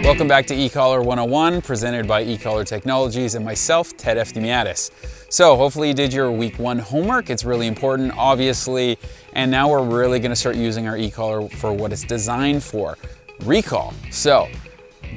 Welcome back to eCollar 101, presented by eCollar Technologies and myself, Ted Efthymiadis. So hopefully you did your week 1 homework. It's really important, obviously, and now we're really going to start using our eCollar for what it's designed for, recall. So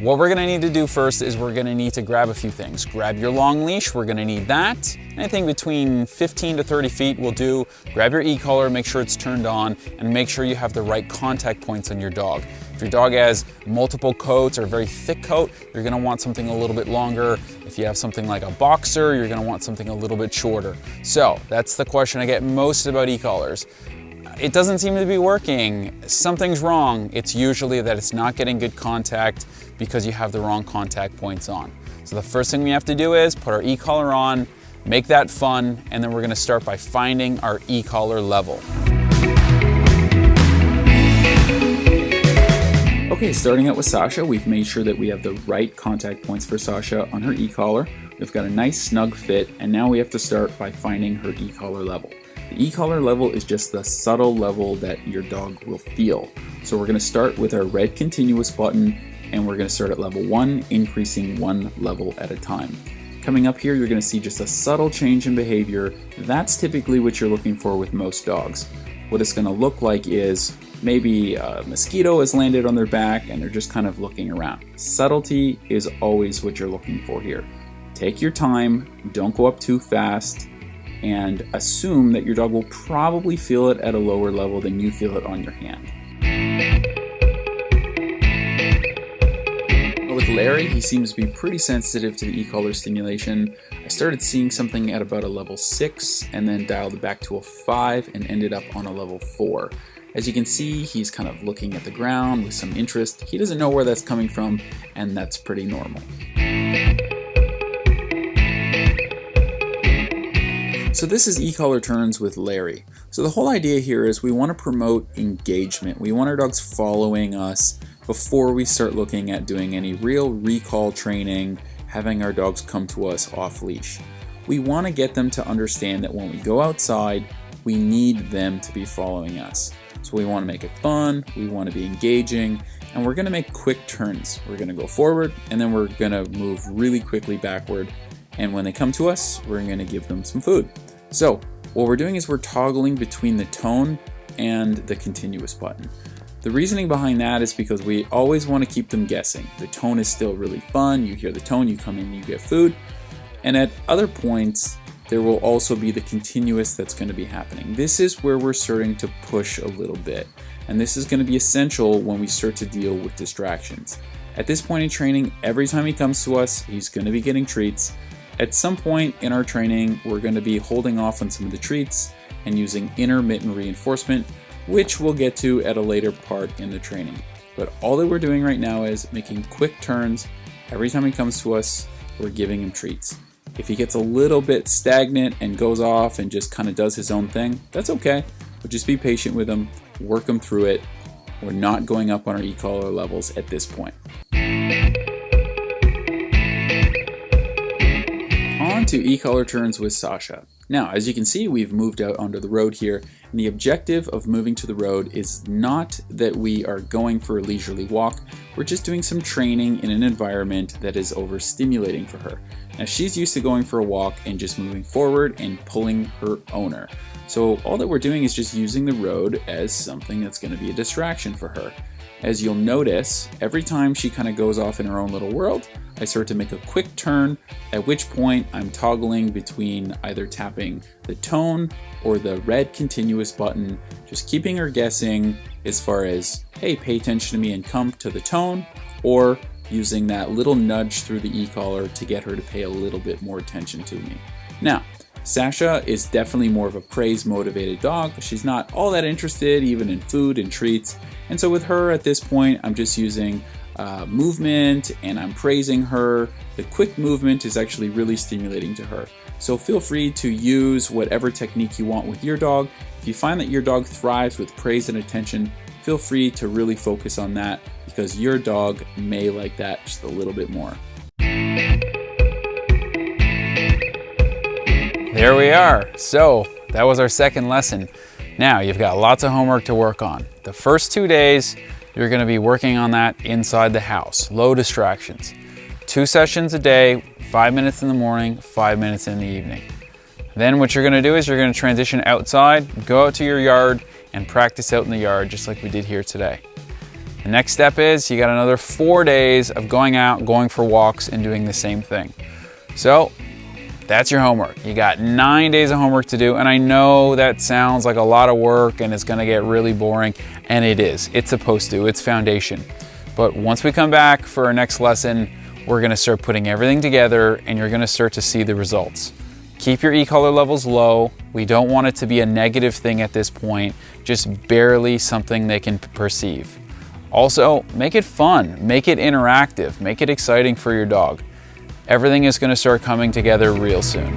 what we're going to need to do first is we're going to need to grab a few things. Grab your long leash, we're going to need that. Anything between 15 to 30 feet will do. Grab your eCollar, make sure it's turned on, and make sure you have the right contact points on your dog. If your dog has multiple coats or a very thick coat, you're going to want something a little bit longer. If you have something like a boxer, you're going to want something a little bit shorter. So that's the question I get most about eCollars. It doesn't seem to be working. Something's wrong. It's usually that it's not getting good contact because you have the wrong contact points on. So the first thing we have to do is put our eCollar on, make that fun, and then we're going to start by finding our eCollar level. Okay, starting out with Sasha, we've made sure that we have the right contact points for Sasha on her eCollar. We've got a nice snug fit, and now we have to start by finding her eCollar level. The eCollar level is just the subtle level that your dog will feel. So we're going to start with our red continuous button, and we're going to start at level 1, increasing 1 level at a time. Coming up here, you're going to see just a subtle change in behavior. That's typically what you're looking for with most dogs. What it's going to look like is maybe a mosquito has landed on their back and they're just kind of looking around. Subtlety is always what you're looking for here. Take your time, don't go up too fast, and assume that your dog will probably feel it at a lower level than you feel it on your hand. With Larry, he seems to be pretty sensitive to the eCollar stimulation. I started seeing something at about a level 6 and then dialed it back to a 5 and ended up on a level 4. As you can see, he's kind of looking at the ground with some interest. He doesn't know where that's coming from, and that's pretty normal. So this is eCollar turns with Larry. So the whole idea here is we want to promote engagement. We want our dogs following us before we start looking at doing any real recall training, having our dogs come to us off leash. We want to get them to understand that when we go outside, we need them to be following us. So we want to make it fun, we want to be engaging, and we're going to make quick turns. We're going to go forward, and then we're going to move really quickly backward. And when they come to us, we're going to give them some food. So what we're doing is we're toggling between the tone and the continuous button. The reasoning behind that is because we always want to keep them guessing. The tone is still really fun. You hear the tone, you come in, you get food. And at other points, there will also be the continuous that's going to be happening. This is where we're starting to push a little bit. And this is going to be essential when we start to deal with distractions. At this point in training, every time he comes to us, he's going to be getting treats. At some point in our training, we're going to be holding off on some of the treats and using intermittent reinforcement, which we'll get to at a later part in the training. But all that we're doing right now is making quick turns. Every time he comes to us, we're giving him treats. If he gets a little bit stagnant and goes off and just kind of does his own thing, that's okay. But just be patient with him, work him through it. We're not going up on our eCollar levels at this point. On to eCollar turns with Sasha. Now, as you can see, we've moved out onto the road here, and the objective of moving to the road is not that we are going for a leisurely walk. We're just doing some training in an environment that is overstimulating for her. Now, she's used to going for a walk and just moving forward and pulling her owner. So all that we're doing is just using the road as something that's going to be a distraction for her. As you'll notice, every time she kind of goes off in her own little world, I start to make a quick turn, at which point I'm toggling between either tapping the tone or the red continuous button, just keeping her guessing as far as, hey, pay attention to me and come to the tone, or using that little nudge through the eCollar to get her to pay a little bit more attention to me. Now, Sasha is definitely more of a praise-motivated dog. She's not all that interested even in food and treats. And so with her at this point, I'm just using movement and I'm praising her. The quick movement is actually really stimulating to her. So feel free to use whatever technique you want with your dog. If you find that your dog thrives with praise and attention, feel free to really focus on that because your dog may like that just a little bit more. There we are. So that was our second lesson. Now you've got lots of homework to work on. The first 2 days, you're gonna be working on that inside the house, low distractions. 2 sessions a day, 5 minutes in the morning, 5 minutes in the evening. Then what you're gonna do is you're gonna transition outside, go out to your yard and practice out in the yard just like we did here today. The next step is you got another 4 days of going out, going for walks and doing the same thing. So that's your homework. You got 9 days of homework to do, and I know that sounds like a lot of work and it's gonna get really boring, and it is. It's supposed to, it's foundation. But once we come back for our next lesson, we're gonna start putting everything together and you're gonna start to see the results. Keep your e-color levels low. We don't want it to be a negative thing at this point, just barely something they can perceive. Also, make it fun, make it interactive, make it exciting for your dog. Everything is going to start coming together real soon.